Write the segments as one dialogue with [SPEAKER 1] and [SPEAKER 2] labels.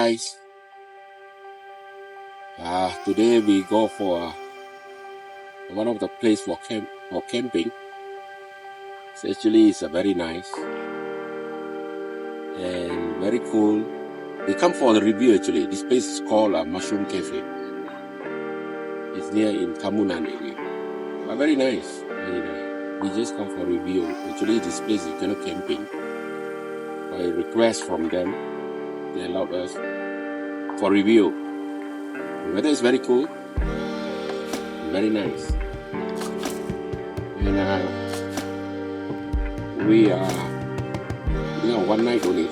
[SPEAKER 1] guys. Today we go for one of the place for camping. It's very nice and very cool. We come for the review actually. This place is called Mushroom Cafe. It's near in Kamunan area. Very nice, very nice. We just come for review. Actually, this place is camping. By request from them, they allowed us for review. The weather is very cool, very nice, and we are one night only.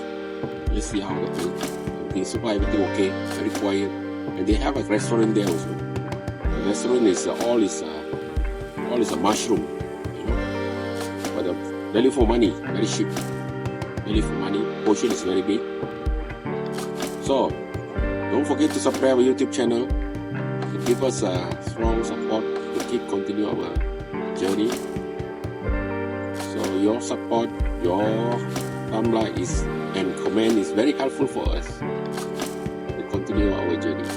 [SPEAKER 1] Let's see how the thing. So far everything okay, very quiet, and they have a restaurant there also. The restaurant is all is a mushroom, but the value for money, very cheap. Value for money, portion is very big. So don't forget to subscribe our YouTube channel to give us a strong support to keep continue our journey. So your support, your thumb like and comment is very helpful for us to continue our journey.